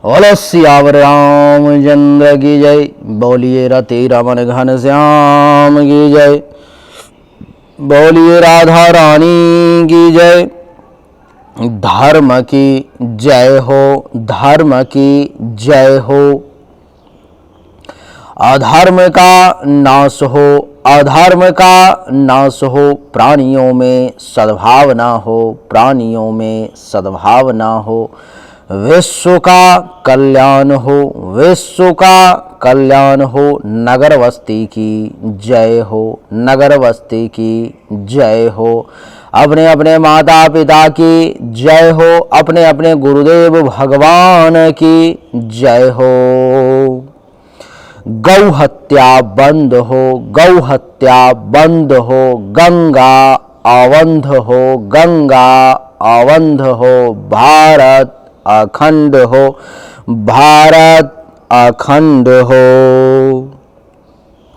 बोलो सियावर रामचंद्र की जय। बोलिए रति रमन घन श्याम की जय। बोलिए राधा रानी की जय। धर्म की जय हो, धर्म की जय हो। अधर्म का नाश हो, अधर्म का नाश हो। प्राणियों में सद्भावना हो, प्राणियों में सद्भावना हो। विश्व का कल्याण हो, विश्व का कल्याण हो। नगर बस्ती की जय हो, नगर बस्ती की जय हो। अपने अपने माता पिता की जय हो, अपने अपने गुरुदेव भगवान की जय हो। गौ हत्या बंद हो, गौ हत्या बंद हो। गंगा अवंध हो, गंगा अवंध हो। भारत अखंड हो, भारत अखंड हो।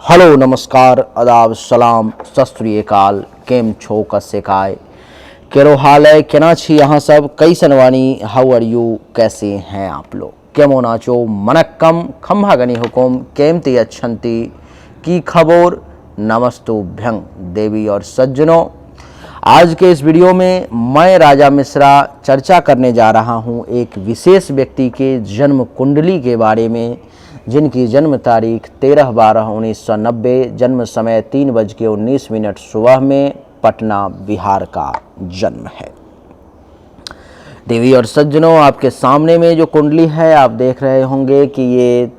हेलो नमस्कार आदाब सलाम सत श्री अकाल। केम छो कसे काय केरो हाल है केना छी यहाँ सब कैसन वानी हाउ आर यू कैसे हैं आप लोग केमो नाचो मनक्कम खम्भा गनी हुकुम केमती अच्छंती की खबोर नमस्तुभ्यं देवी और सज्जनों। आज के इस वीडियो में मैं राजा मिश्रा चर्चा करने जा रहा हूं एक विशेष व्यक्ति के जन्म कुंडली के बारे में, जिनकी जन्म तारीख 13/12/1990, जन्म समय 3:19 सुबह में, पटना बिहार का जन्म है। देवी और सज्जनों, आपके सामने में जो कुंडली है आप देख रहे होंगे कि ये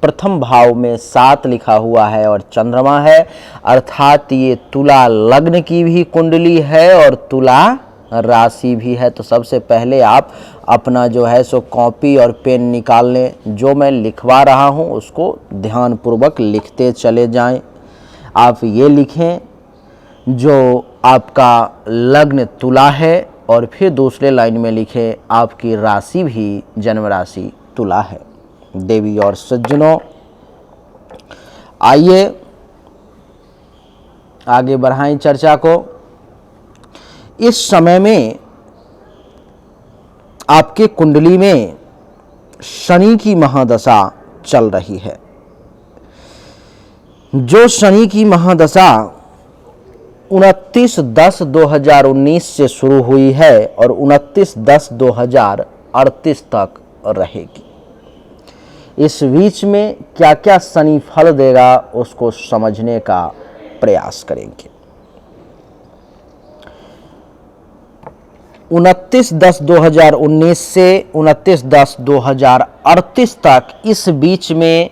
प्रथम भाव में 7 लिखा हुआ है और चंद्रमा है, अर्थात ये तुला लग्न की भी कुंडली है और तुला राशि भी है। तो सबसे पहले आप अपना जो है सो कॉपी और पेन निकाल लें। जो मैं लिखवा रहा हूँ उसको ध्यानपूर्वक लिखते चले जाएं। आप ये लिखें जो आपका लग्न तुला है और फिर दूसरे लाइन में लिखें आपकी राशि भी जन्म राशि तुला है। देवी और सज्जनों, आइए आगे बढ़ाएं चर्चा को। इस समय में आपके कुंडली में शनि की महादशा चल रही है। जो शनि की महादशा 29/10/2019 से शुरू हुई है और 29/10/2038 तक रहेगी। इस बीच में क्या क्या शनि फल देगा उसको समझने का प्रयास करेंगे। 29/10/2019 से 29/10/2038 तक, इस बीच में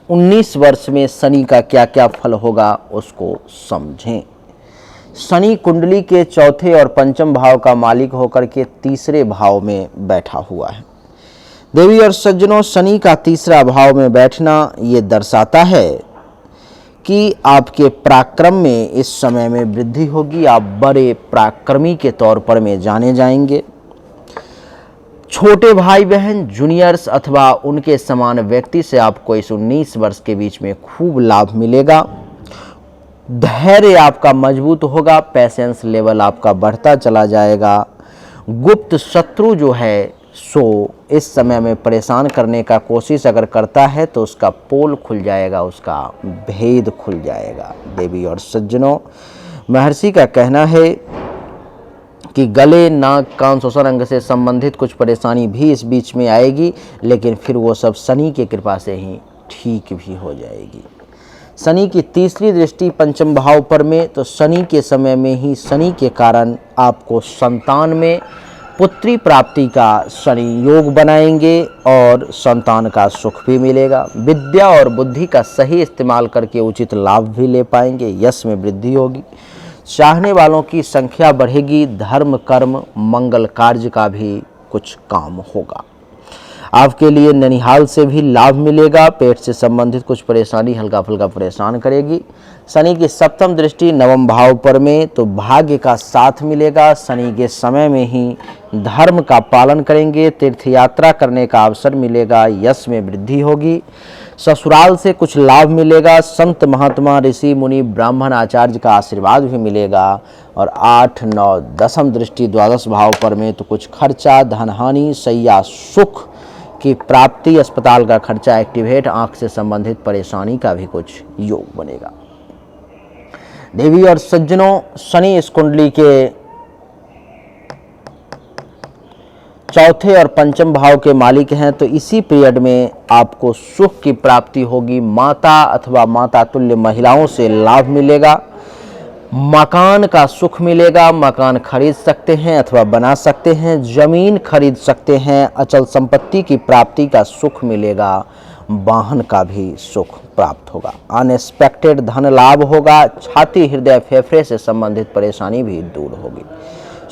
19 वर्ष में शनि का क्या क्या फल होगा उसको समझें। शनि कुंडली के चौथे और पंचम भाव का मालिक होकर के तीसरे भाव में बैठा हुआ है। देवी और सज्जनों, शनि का तीसरा भाव में बैठना ये दर्शाता है कि आपके पराक्रम में इस समय में वृद्धि होगी। आप बड़े पराक्रमी के तौर पर में जाने जाएंगे। छोटे भाई बहन, जूनियर्स अथवा उनके समान व्यक्ति से आपको इस 19 वर्ष के बीच में खूब लाभ मिलेगा। धैर्य आपका मजबूत होगा, पैशेंस लेवल आपका बढ़ता चला जाएगा। गुप्त शत्रु जो है सो इस समय में परेशान करने का कोशिश अगर करता है तो उसका पोल खुल जाएगा, उसका भेद खुल जाएगा। देवी और सज्जनों, महर्षि का कहना है कि गले, नाक, कान, श्वसन अंग से संबंधित कुछ परेशानी भी इस बीच में आएगी, लेकिन फिर वो सब शनि की कृपा से ही ठीक भी हो जाएगी। शनि की तीसरी दृष्टि पंचम भाव पर में, तो शनि के समय में ही शनि के कारण आपको संतान में पुत्री प्राप्ति का शनि योग बनाएंगे और संतान का सुख भी मिलेगा। विद्या और बुद्धि का सही इस्तेमाल करके उचित लाभ भी ले पाएंगे। यश में वृद्धि होगी। चाहने वालों की संख्या बढ़ेगी। धर्म, कर्म, मंगल कार्य का भी कुछ काम होगा। आपके लिए ननिहाल से भी लाभ मिलेगा। पेट से संबंधित कुछ परेशानी हल्का फुल्का परेशान करेगी। शनि की सप्तम दृष्टि नवम भाव पर में, तो भाग्य का साथ मिलेगा। शनि के समय में ही धर्म का पालन करेंगे। तीर्थ यात्रा करने का अवसर मिलेगा। यश में वृद्धि होगी। ससुराल से कुछ लाभ मिलेगा। संत महात्मा ऋषि मुनि ब्राह्मण आचार्य का आशीर्वाद भी मिलेगा। और 8, 9, 10वीं दृष्टि द्वादश भाव पर में, तो कुछ खर्चा, धनहानि, सैया सुख की प्राप्ति, अस्पताल का खर्चा एक्टिवेट, आंख से संबंधित परेशानी का भी कुछ योग बनेगा। देवी और सज्जनों, शनि इस कुंडली के चौथे और पंचम भाव के मालिक हैं, तो इसी पीरियड में आपको सुख की प्राप्ति होगी। माता अथवा माता तुल्य महिलाओं से लाभ मिलेगा, मकान का सुख मिलेगा, मकान खरीद सकते हैं अथवा बना सकते हैं, जमीन खरीद सकते हैं, अचल संपत्ति की प्राप्ति का सुख मिलेगा, वाहन का भी सुख प्राप्त होगा, अनएक्सपेक्टेड धन लाभ होगा, छाती हृदय फेफड़े से संबंधित परेशानी भी दूर होगी।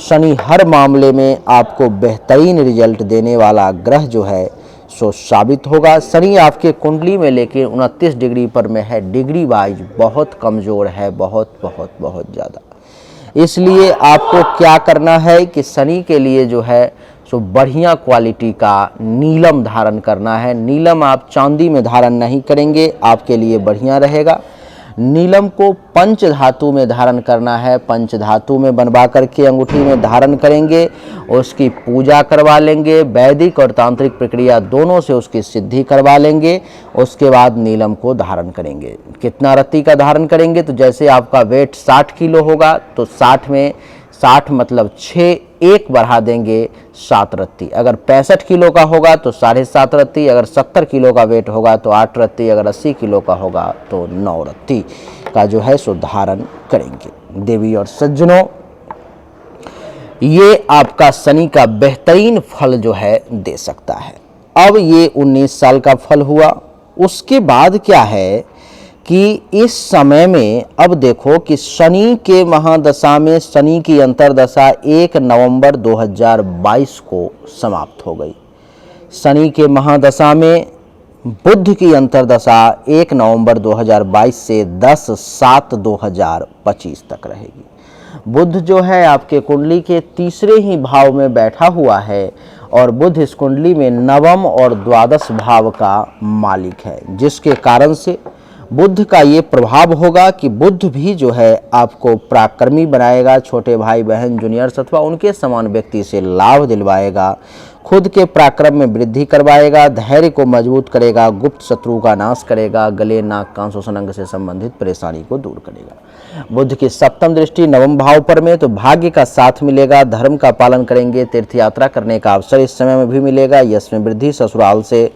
शनि हर मामले में आपको बेहतरीन रिजल्ट देने वाला ग्रह जो है सो साबित होगा। शनि आपके कुंडली में लेकिन 29 डिग्री पर में है, डिग्री वाइज बहुत कमज़ोर है, बहुत बहुत बहुत ज़्यादा। इसलिए आपको क्या करना है कि शनि के लिए जो है सो बढ़िया क्वालिटी का नीलम धारण करना है। नीलम आप चांदी में धारण नहीं करेंगे, आपके लिए बढ़िया रहेगा। नीलम को पंच धातु में धारण करना है, पंच धातु में बनवा करके अंगूठी में धारण करेंगे, उसकी पूजा करवा लेंगे, वैदिक और तांत्रिक प्रक्रिया दोनों से उसकी सिद्धि करवा लेंगे। उसके बाद नीलम को धारण करेंगे। कितना रत्ती का धारण करेंगे, तो जैसे आपका वेट 60 किलो होगा तो 60 में 60 मतलब 6 एक बढ़ा देंगे 7 रत्ती। अगर 65 किलो का होगा तो 7.5 रत्ती, अगर 70 किलो का वेट होगा तो 8 रत्ती, अगर 80 किलो का होगा तो 9 रत्ती का जो है सो धारण करेंगे। देवी और सज्जनों, ये आपका शनि का बेहतरीन फल जो है दे सकता है। अब ये 19 साल का फल हुआ। उसके बाद क्या है कि इस समय में अब देखो कि शनि के महादशा में शनि की अंतर्दशा 1 नवंबर 2022 को समाप्त हो गई। शनि के महादशा में बुध की अंतर्दशा 1 नवंबर 2022 से 10/7/2025 तक रहेगी। बुध जो है आपके कुंडली के तीसरे ही भाव में बैठा हुआ है और बुध इस कुंडली में नवम और द्वादश भाव का मालिक है, जिसके कारण से बुध का ये प्रभाव होगा कि बुध भी जो है आपको पराक्रमी बनाएगा, छोटे भाई बहन जूनियर्स अथवा उनके समान व्यक्ति से लाभ दिलवाएगा, खुद के पराक्रम में वृद्धि करवाएगा, धैर्य को मजबूत करेगा, गुप्त शत्रु का नाश करेगा, गले नाक कान श्वसन अंग से संबंधित परेशानी को दूर करेगा। बुध की सप्तम दृष्टि नवम भाव पर में, तो भाग्य का साथ मिलेगा, धर्म का पालन करेंगे, तीर्थ यात्रा करने का अवसर इस समय में भी मिलेगा, यश में वृद्धि, ससुराल से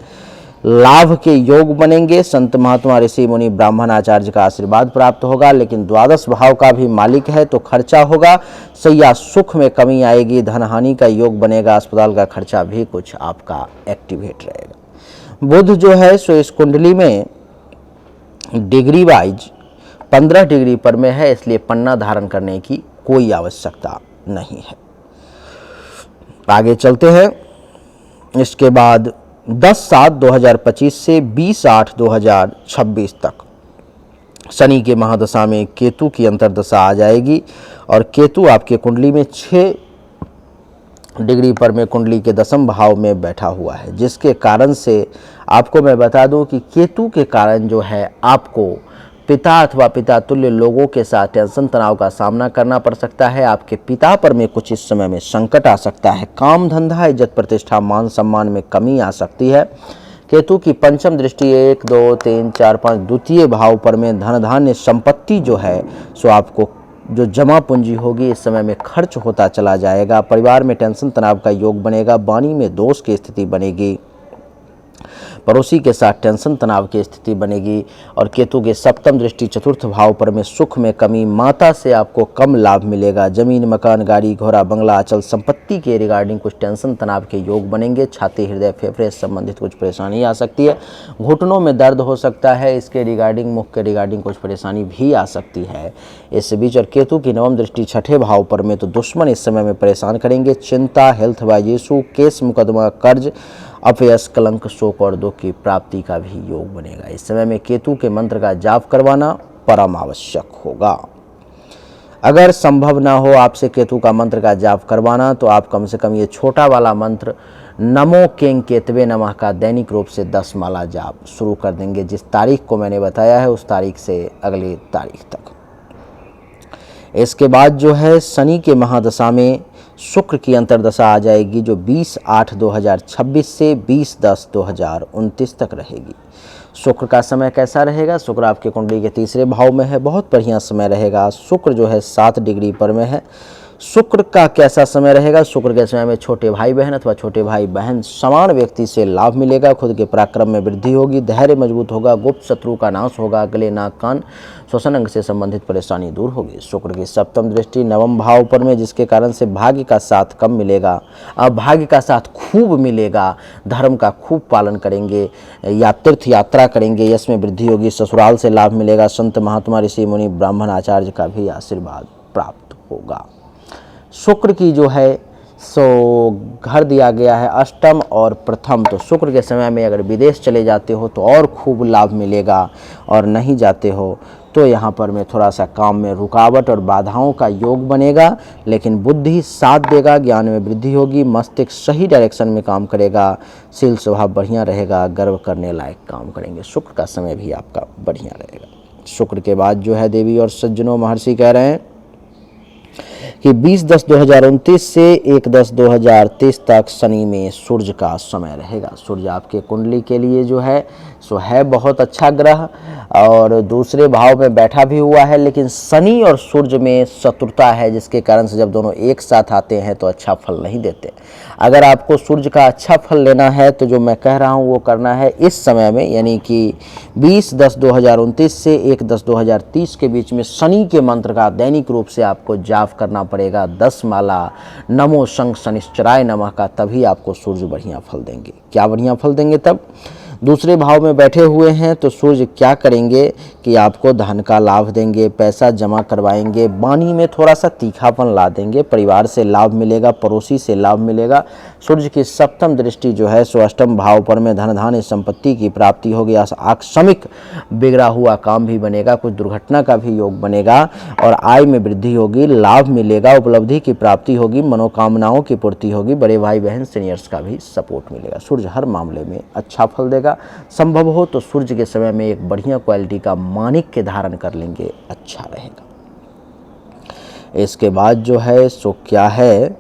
लाभ के योग बनेंगे, संत महात्मा ऋषि मुनि ब्राह्मण आचार्य का आशीर्वाद प्राप्त होगा। लेकिन द्वादश भाव का भी मालिक है तो खर्चा होगा, सैया सुख में कमी आएगी, धन हानि का योग बनेगा, अस्पताल का खर्चा भी कुछ आपका एक्टिवेट रहेगा। बुध जो है सो इस कुंडली में डिग्री वाइज 15 डिग्री पर में है, इसलिए पन्ना धारण करने की कोई आवश्यकता नहीं है। आगे चलते हैं। इसके बाद 10/7/2025 से 20/8/2026 तक शनि के महादशा में केतु की अंतर्दशा आ जाएगी और केतु आपके कुंडली में 6 डिग्री पर में कुंडली के 10वें भाव में बैठा हुआ है, जिसके कारण से आपको मैं बता दूं कि केतु के कारण जो है आपको पिता अथवा पिता तुल्य लोगों के साथ टेंशन तनाव का सामना करना पड़ सकता है। आपके पिता पर में कुछ इस समय में संकट आ सकता है, काम धंधा इज्जत प्रतिष्ठा मान सम्मान में कमी आ सकती है। केतु की पंचम दृष्टि 1 2 3 4 5 द्वितीय भाव पर में धन धान्य संपत्ति जो है सो आपको जो जमा पूंजी होगी इस समय में खर्च होता चला जाएगा। परिवार में टेंशन तनाव का योग बनेगा, वाणी में दोष की स्थिति बनेगी, पड़ोसी के साथ टेंशन तनाव की स्थिति बनेगी। और केतु के सप्तम दृष्टि 4th भाव पर में सुख में कमी, माता से आपको कम लाभ मिलेगा, जमीन मकान गाड़ी घोड़ा बंगला अचल संपत्ति के रिगार्डिंग कुछ टेंशन तनाव के योग बनेंगे। छाती हृदय फेफड़े से संबंधित कुछ परेशानी आ सकती है, घुटनों में दर्द हो सकता है, इसके रिगार्डिंग मुख के रिगार्डिंग कुछ परेशानी भी आ सकती है इस बीच। और केतु की नवम दृष्टि 6ठे भाव पर में, तो दुश्मन इस समय में परेशान करेंगे, चिंता हेल्थ वाइज इशू, केस मुकदमा कर्ज अपयश कलंक शोक और दुख की प्राप्ति का भी योग बनेगा। इस समय में केतु के मंत्र का जाप करवाना परम आवश्यक होगा। अगर संभव ना हो आपसे केतु का मंत्र का जाप करवाना तो आप कम से कम ये छोटा वाला मंत्र नमो किंग केतवे नमः का दैनिक रूप से 10 माला जाप शुरू कर देंगे। जिस तारीख को मैंने बताया है उस तारीख से अगली तारीख तक। इसके बाद जो है शनि के महादशा में शुक्र की अंतर्दशा आ जाएगी जो 20/8/2026 से 20/10/2029 तक रहेगी। शुक्र का समय कैसा रहेगा? शुक्र आपके कुंडली के तीसरे भाव में है, बहुत बढ़िया समय रहेगा। शुक्र जो है 7 डिग्री पर में है। शुक्र का कैसा समय रहेगा? शुक्र के समय में छोटे भाई बहन अथवा छोटे भाई बहन समान व्यक्ति से लाभ मिलेगा, खुद के पराक्रम में वृद्धि होगी, धैर्य मजबूत होगा, गुप्त शत्रु का नाश होगा, गले नाक कान श्वसन अंग से संबंधित परेशानी दूर होगी। शुक्र की सप्तम दृष्टि नवम भाव पर में, जिसके कारण से भाग्य का साथ कम मिलेगा, अब भाग्य का साथ खूब मिलेगा, धर्म का खूब पालन करेंगे, या तीर्थ यात्रा करेंगे, यश में वृद्धि होगी, ससुराल से लाभ मिलेगा, संत महात्मा ऋषि मुनि ब्राह्मण आचार्य का भी आशीर्वाद प्राप्त होगा। शुक्र की जो है सो घर दिया गया है अष्टम और प्रथम, तो शुक्र के समय में अगर विदेश चले जाते हो तो और खूब लाभ मिलेगा, और नहीं जाते हो तो यहाँ पर में थोड़ा सा काम में रुकावट और बाधाओं का योग बनेगा, लेकिन बुद्धि साथ देगा, ज्ञान में वृद्धि होगी, मस्तिष्क सही डायरेक्शन में काम करेगा, शील स्वभाव बढ़िया रहेगा, गर्व करने लायक काम करेंगे। शुक्र का समय भी आपका बढ़िया रहेगा। शुक्र के बाद जो है देवी और सज्जनों, महर्षि कह रहे हैं कि 20/10/2029 से 1/10/2023 तक शनि में सूर्य का समय रहेगा। सूर्य आपके कुंडली के लिए जो है सो है बहुत अच्छा ग्रह, और दूसरे भाव में बैठा भी हुआ है, लेकिन शनि और सूर्य में शत्रुता है, जिसके कारण से जब दोनों एक साथ आते हैं तो अच्छा फल नहीं देते। अगर आपको सूर्य का अच्छा फल लेना है तो जो मैं कह रहा हूँ वो करना है इस समय में, यानी कि 20/10/2029 से 1/10/2030 के बीच में शनि के मंत्र का दैनिक रूप से आपको जाप करना पड़ेगा, 10 माला नमो शंख शनिश्चराय नमः का, तभी आपको सूर्य बढ़िया फल देंगे। क्या बढ़िया फल देंगे? तब दूसरे भाव में बैठे हुए हैं तो सूर्य क्या करेंगे कि आपको धन का लाभ देंगे, पैसा जमा करवाएंगे, वाणी में थोड़ा सा तीखापन ला देंगे, परिवार से लाभ मिलेगा, पड़ोसी से लाभ मिलेगा। सूर्य की सप्तम दृष्टि जो है सो अष्टम भाव पर में धन धान्य संपत्ति की प्राप्ति होगी, आकस्मिक बिगड़ा हुआ काम भी बनेगा, कुछ दुर्घटना का भी योग बनेगा, और आय में वृद्धि होगी, लाभ मिलेगा, उपलब्धि की प्राप्ति होगी, मनोकामनाओं की पूर्ति होगी, बड़े भाई बहन सीनियर्स का भी सपोर्ट मिलेगा। सूर्य हर मामले में अच्छा फल देगा। संभव हो तो सूर्य के समय में एक बढ़िया क्वालिटी का माणिक के धारण कर लेंगे, अच्छा रहेगा। इसके बाद जो है सो क्या है,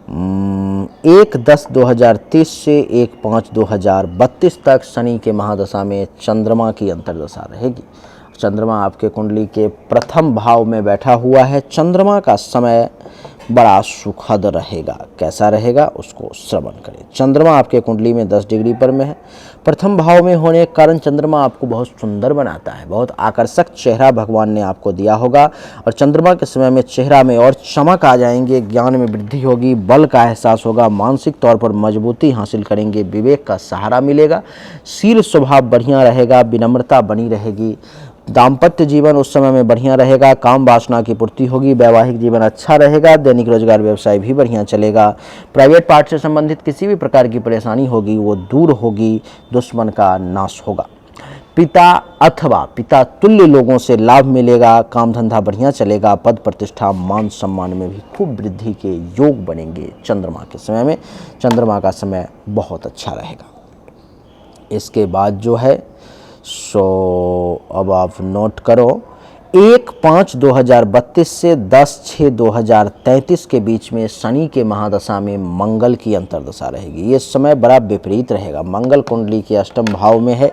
1/10/2030 से 1/5/2032 तक शनि के महादशा में चंद्रमा की अंतर्दशा रहेगी। चंद्रमा आपके कुंडली के प्रथम भाव में बैठा हुआ है। चंद्रमा का समय बड़ा सुखद रहेगा। कैसा रहेगा उसको श्रवण करें। चंद्रमा आपके कुंडली में 10 डिग्री पर में है। प्रथम भाव में होने के कारण चंद्रमा आपको बहुत सुंदर बनाता है, बहुत आकर्षक चेहरा भगवान ने आपको दिया होगा, और चंद्रमा के समय में चेहरा में और चमक आ जाएंगे, ज्ञान में वृद्धि होगी, बल का एहसास होगा, मानसिक तौर पर मजबूती हासिल करेंगे, विवेक का सहारा मिलेगा, शील स्वभाव बढ़िया रहेगा, विनम्रता बनी रहेगी, दाम्पत्य जीवन उस समय में बढ़िया रहेगा, काम वासना की पूर्ति होगी, वैवाहिक जीवन अच्छा रहेगा, दैनिक रोजगार व्यवसाय भी बढ़िया चलेगा, प्राइवेट पार्ट से संबंधित किसी भी प्रकार की परेशानी होगी वो दूर होगी, दुश्मन का नाश होगा, पिता अथवा पिता तुल्य लोगों से लाभ मिलेगा, काम धंधा बढ़िया चलेगा, पद प्रतिष्ठा मान सम्मान में भी खूब वृद्धि के योग बनेंगे। चंद्रमा के समय में चंद्रमा का समय बहुत अच्छा रहेगा। इसके बाद जो है सो अब आप नोट करो, 1/5/2032 से 10/6/2033 के बीच में शनि के महादशा में मंगल की अंतर्दशा रहेगी। ये समय बड़ा विपरीत रहेगा। मंगल कुंडली के अष्टम भाव में है,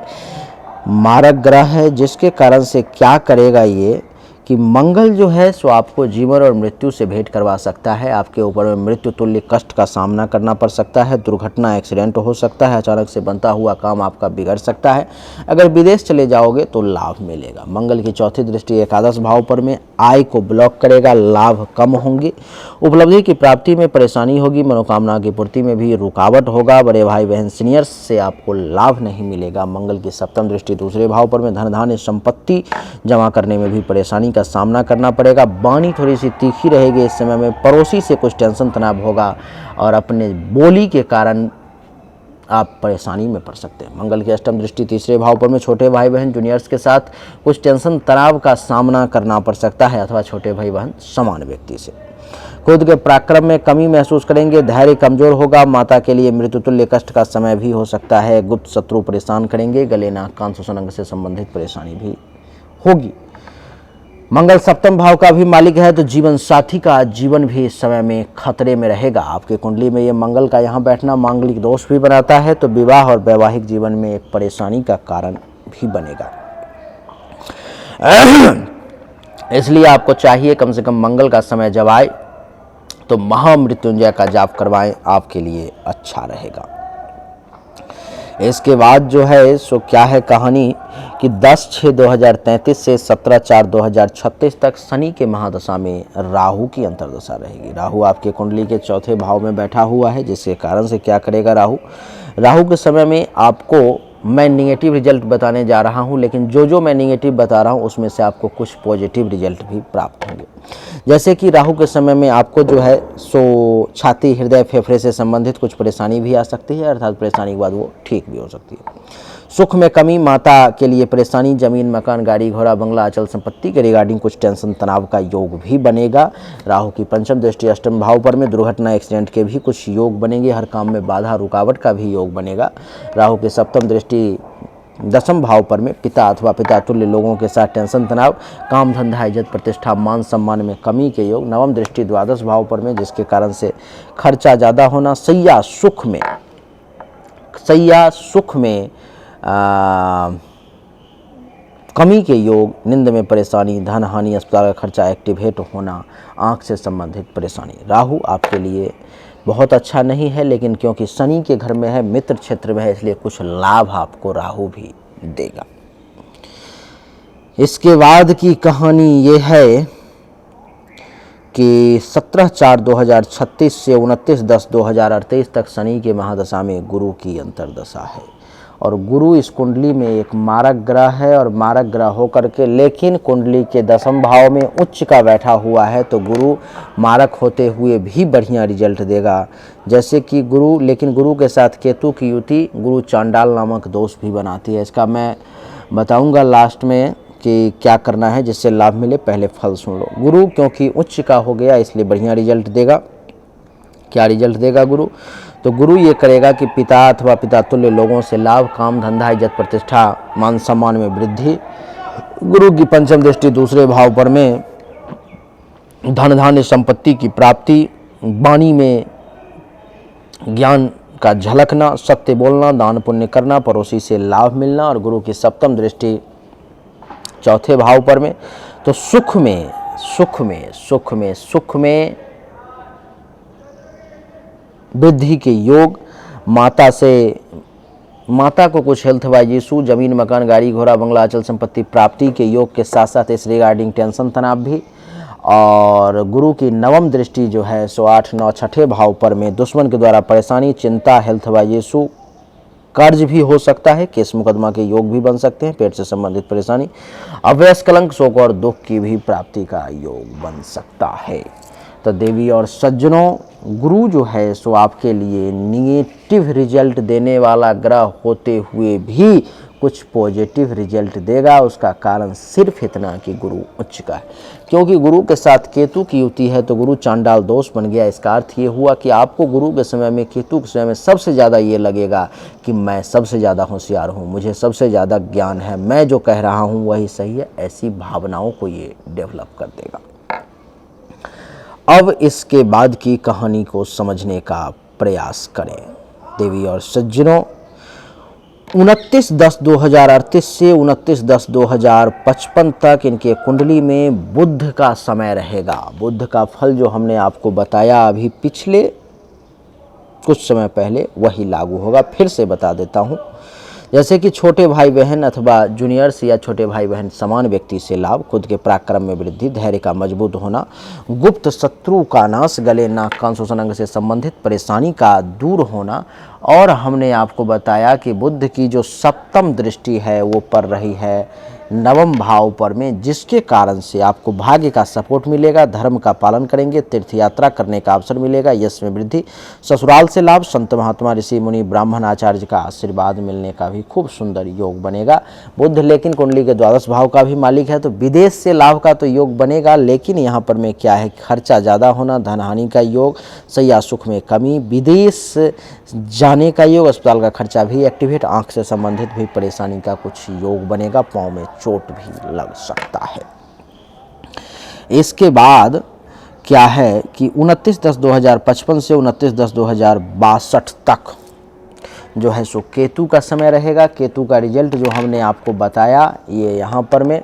मारक ग्रह है, जिसके कारण से क्या करेगा ये कि मंगल जो है सो आपको जीवन और मृत्यु से भेंट करवा सकता है। आपके ऊपर में मृत्यु तुल्य कष्ट का सामना करना पड़ सकता है, दुर्घटना एक्सीडेंट हो सकता है, अचानक से बनता हुआ काम आपका बिगड़ सकता है। अगर विदेश चले जाओगे तो लाभ मिलेगा। मंगल की चौथी दृष्टि एकादश भाव पर में आय को ब्लॉक करेगा, लाभ कम होंगे, उपलब्धि की प्राप्ति में परेशानी होगी, मनोकामना की पूर्ति में भी रुकावट होगा, बड़े भाई बहन सीनियर्स से आपको लाभ नहीं मिलेगा। मंगल की सप्तम दृष्टि दूसरे भाव पर में धन धान्य संपत्ति जमा करने में भी परेशानी का सामना करना पड़ेगा। वाणी थोड़ी सी तीखी रहेगी। इस समय में पड़ोसी से कुछ टेंशन तनाव होगा, और अपने बोली के कारण आप परेशानी में पड़ सकते हैं। मंगल की अष्टम दृष्टि तीसरे भाव पर में छोटे भाई बहन जूनियर्स के साथ कुछ टेंशन तनाव का सामना करना पड़ सकता है, अथवा छोटे भाई बहन समान व्यक्ति से खुद के पराक्रम में कमी महसूस करेंगे, धैर्य कमजोर होगा, माता के लिए मृत्युतुल्य कष्ट का समय भी हो सकता है, गुप्त शत्रु परेशान करेंगे, गले नाक कान श्वसन अंग से संबंधित परेशानी भी होगी। मंगल सप्तम भाव का भी मालिक है, तो जीवन साथी का जीवन भी इस समय में खतरे में रहेगा। आपके कुंडली में ये मंगल का यहाँ बैठना मांगलिक दोष भी बनाता है, तो विवाह और वैवाहिक जीवन में एक परेशानी का कारण भी बनेगा। इसलिए आपको चाहिए कम से कम मंगल का समय जब आए तो महामृत्युंजय का जाप करवाएं, आपके लिए अच्छा रहेगा। इसके बाद जो है सो क्या है कहानी कि 10/6/2033 से 17/4/2036 तक शनि के महादशा में राहु की अंतर्दशा रहेगी। राहु आपके कुंडली के चौथे भाव में बैठा हुआ है, जिसके कारण से क्या करेगा राहु के समय में आपको मैं निगेटिव रिजल्ट बताने जा रहा हूं, लेकिन जो मैं निगेटिव बता रहा हूं उसमें से आपको कुछ पॉजिटिव रिजल्ट भी प्राप्त होंगे। जैसे कि राहु के समय में आपको जो है सो छाती, हृदय, फेफड़े से संबंधित कुछ परेशानी भी आ सकती है, अर्थात परेशानी के बाद वो ठीक भी हो सकती है। सुख में कमी, माता के लिए परेशानी, जमीन, मकान, गाड़ी, घोड़ा, बंगला, अचल संपत्ति के रिगार्डिंग कुछ टेंशन, तनाव का योग भी बनेगा। राहु की पंचम दृष्टि अष्टम भाव पर में दुर्घटना, एक्सीडेंट के भी कुछ योग बनेंगे। हर काम में बाधा, रुकावट का भी योग बनेगा। राहु की सप्तम दृष्टि दसम भाव पर में पिता अथवा पिता तुल्य लोगों के साथ टेंशन, तनाव, काम धंधा, इज्जत प्रतिष्ठा, मान सम्मान में कमी के योग। नवम दृष्टि द्वादश भाव पर में, जिसके कारण से खर्चा ज़्यादा होना। सैया सुख में कमी के योग। नींद में परेशानी, धन हानि, अस्पताल का खर्चा, एक्टिवेट होना, आंख से संबंधित परेशानी। राहु आपके लिए बहुत अच्छा नहीं है, लेकिन क्योंकि शनि के घर में है, मित्र क्षेत्र में है, इसलिए कुछ लाभ आपको राहु भी देगा। इसके बाद की कहानी ये है कि 17/4/2036 से 29/10/2038 तक शनि के महादशा में गुरु की अंतर्दशा है। और गुरु इस कुंडली में एक मारक ग्रह है, और मारक ग्रह होकर के लेकिन कुंडली के दसम भाव में उच्च का बैठा हुआ है, तो गुरु मारक होते हुए भी बढ़िया रिजल्ट देगा। जैसे कि लेकिन गुरु के साथ केतु की युति गुरु चांडाल नामक दोष भी बनाती है। इसका मैं बताऊंगा लास्ट में कि क्या करना है जिससे लाभ मिले, पहले फल सुन लो। गुरु क्योंकि उच्च का हो गया इसलिए बढ़िया रिजल्ट देगा। क्या रिजल्ट देगा गुरु? तो गुरु ये करेगा कि पिता अथवा पिता तुल्य लोगों से लाभ, काम धंधा, इज्जत प्रतिष्ठा, मान सम्मान में वृद्धि। गुरु की पंचम दृष्टि दूसरे भाव पर में धन धान्य संपत्ति की प्राप्ति, वाणी में ज्ञान का झलकना, सत्य बोलना, दान पुण्य करना, पड़ोसी से लाभ मिलना। और गुरु की सप्तम दृष्टि चौथे भाव पर में, तो सुख में वृद्धि के योग। माता को कुछ हेल्थ वाइज इशू, जमीन, मकान, गाड़ी, घोड़ा, बंगला, अचल संपत्ति प्राप्ति के योग के साथ साथ इस रिगार्डिंग टेंशन, तनाव भी। और गुरु की नवम दृष्टि जो है सो 8, 9, छठे भाव पर में दुश्मन के द्वारा परेशानी, चिंता, हेल्थ वाइज इशू, कर्ज भी हो सकता है, केस मुकदमा के योग भी बन सकते हैं, पेट से संबंधित परेशानी, अवयस, कलंक, शोक और दुख की भी प्राप्ति का योग बन सकता है। तो देवी और सज्जनों, गुरु जो है सो आपके लिए निगेटिव रिजल्ट देने वाला ग्रह होते हुए भी कुछ पॉजिटिव रिजल्ट देगा। उसका कारण सिर्फ इतना कि गुरु उच्च का है। क्योंकि गुरु के साथ केतु की युति है तो गुरु चांडाल दोष बन गया। इसका अर्थ ये हुआ कि आपको गुरु के समय में, केतु के समय में सबसे ज़्यादा ये लगेगा कि मैं सबसे ज़्यादा होशियार हूँ, मुझे सबसे ज़्यादा ज्ञान है, मैं जो कह रहा हूँ वही सही है, ऐसी भावनाओं को ये डेवलप कर देगा। अब इसके बाद की कहानी को समझने का प्रयास करें। देवी और सज्जनों, 29/10/2038 से 29/10/2055 तक इनके कुंडली में बुध का समय रहेगा। बुध का फल जो हमने आपको बताया अभी पिछले कुछ समय पहले, वही लागू होगा। फिर से बता देता हूँ। जैसे कि छोटे भाई बहन अथवा जूनियर्स या छोटे भाई बहन समान व्यक्ति से लाभ, खुद के पराक्रम में वृद्धि, धैर्य का मजबूत होना, गुप्त शत्रु का नाश, गले, नाक, कान, श्वसन अंग से संबंधित परेशानी का दूर होना। और हमने आपको बताया कि बुध की जो सप्तम दृष्टि है वो पड़ रही है नवम भाव पर में, जिसके कारण से आपको भाग्य का सपोर्ट मिलेगा, धर्म का पालन करेंगे, तीर्थ यात्रा करने का अवसर मिलेगा, यश में वृद्धि, ससुराल से लाभ, संत महात्मा, ऋषि मुनि, ब्राह्मण आचार्य का आशीर्वाद मिलने का भी खूब सुंदर योग बनेगा। बुध लेकिन कुंडली के द्वादश भाव का भी मालिक है, तो विदेश से लाभ का तो योग बनेगा, लेकिन यहाँ पर में क्या है, खर्चा ज़्यादा होना, धन हानि का योग, सैया सुख में कमी, विदेश जाने का योग, अस्पताल का खर्चा भी एक्टिवेट, आंख से संबंधित भी परेशानी का कुछ योग बनेगा, पाँव में चोट भी लग सकता है। इसके बाद क्या है कि 29/10/2055 से 29/10/2062 तक जो है सो केतु का समय रहेगा। केतु का रिजल्ट जो हमने आपको बताया, ये यहाँ पर मैं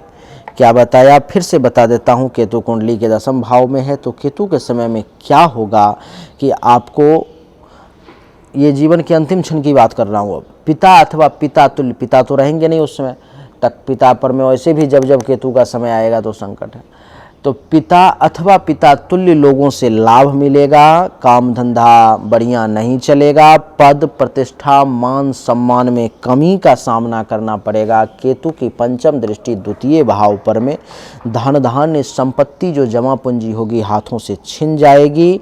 क्या बताया फिर से बता देता हूँ। केतु कुंडली के 10वें भाव में है, तो केतु के समय में क्या होगा कि आपको, ये जीवन के अंतिम क्षण की बात कर रहा हूँ अब, पिता अथवा पिता तुल्य, पिता तो रहेंगे नहीं उस समय तक, पिता पर में वैसे भी जब जब केतु का समय आएगा तो संकट है, तो पिता अथवा पिता तुल्य लोगों से लाभ मिलेगा। काम धंधा बढ़िया नहीं चलेगा, पद प्रतिष्ठा मान सम्मान में कमी का सामना करना पड़ेगा। केतु की पंचम दृष्टि द्वितीय भाव पर में धन धान्य संपत्ति जो जमा पूंजी होगी हाथों से छिन जाएगी।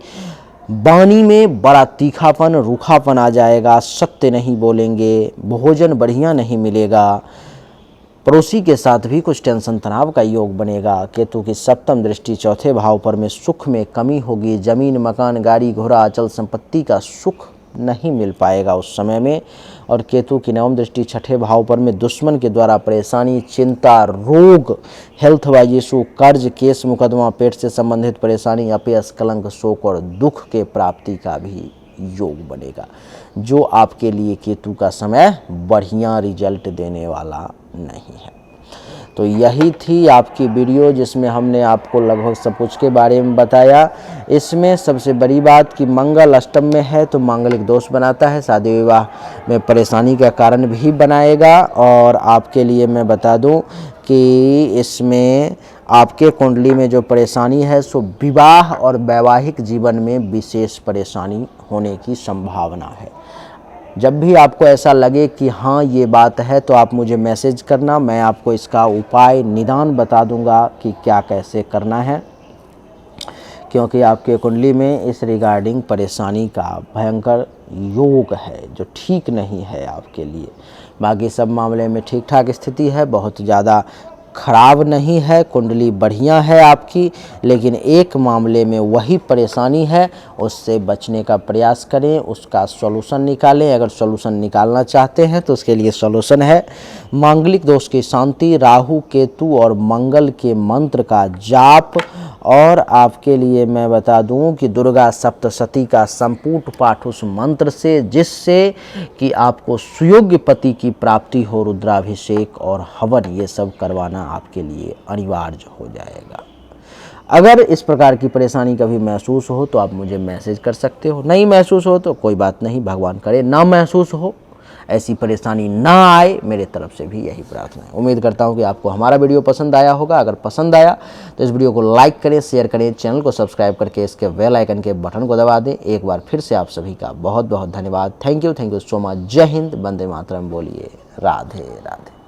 वाणी में बड़ा तीखापन रूखापन आ जाएगा, सत्य नहीं बोलेंगे, भोजन बढ़िया नहीं मिलेगा, पड़ोसी के साथ भी कुछ टेंशन तनाव का योग बनेगा। केतु की सप्तम दृष्टि चौथे भाव पर में सुख में कमी होगी, जमीन मकान गाड़ी घोड़ा अचल संपत्ति का सुख नहीं मिल पाएगा उस समय में। और केतु की नवम दृष्टि छठे भाव पर में दुश्मन के द्वारा परेशानी, चिंता, रोग, हेल्थ वाइज इशू, कर्ज, केस मुकदमा, पेट से संबंधित परेशानी, अपयश, कलंक, शोक और दुख के प्राप्ति का भी योग बनेगा, जो आपके लिए केतु का समय बढ़िया रिजल्ट देने वाला नहीं है। तो यही थी आपकी वीडियो जिसमें हमने आपको लगभग सब कुछ के बारे में बताया। इसमें सबसे बड़ी बात कि मंगल अष्टम में है तो मांगलिक दोष बनाता है, शादी विवाह में परेशानी का कारण भी बनाएगा। और आपके लिए मैं बता दूं कि इसमें आपके कुंडली में जो परेशानी है सो विवाह और वैवाहिक जीवन में विशेष परेशानी होने की संभावना है। जब भी आपको ऐसा लगे कि हाँ ये बात है तो आप मुझे मैसेज करना, मैं आपको इसका उपाय निदान बता दूंगा कि क्या कैसे करना है, क्योंकि आपके कुंडली में इस रिगार्डिंग परेशानी का भयंकर योग है जो ठीक नहीं है आपके लिए। बाकी सब मामले में ठीक ठाक स्थिति है, बहुत ज़्यादा खराब नहीं है, कुंडली बढ़िया है आपकी, लेकिन एक मामले में वही परेशानी है, उससे बचने का प्रयास करें, उसका सॉल्यूशन निकालें। अगर सॉल्यूशन निकालना चाहते हैं तो उसके लिए सॉल्यूशन है मांगलिक दोष की शांति, राहु केतु और मंगल के मंत्र का जाप। और आपके लिए मैं बता दूं कि दुर्गा सप्तशती का संपूर्ण पाठ उस मंत्र से, जिससे कि आपको सुयोग्य पति की प्राप्ति हो, रुद्राभिषेक और हवन ये सब करवाना आपके लिए अनिवार्य हो जाएगा। अगर इस प्रकार की परेशानी कभी महसूस हो तो आप मुझे मैसेज कर सकते हो, नहीं महसूस हो तो कोई बात नहीं, भगवान करे ना महसूस हो, ऐसी परेशानी ना आए, मेरे तरफ से भी यही प्रार्थना है। उम्मीद करता हूं कि आपको हमारा वीडियो पसंद आया होगा। अगर पसंद आया तो इस वीडियो को लाइक करें, शेयर करें, चैनल को सब्सक्राइब करके इसके बेल आइकन के बटन को दबा दें। एक बार फिर से आप सभी का बहुत बहुत धन्यवाद। Thank you so much. जय हिंद, वंदे मातरम। बोलिए राधे राधे।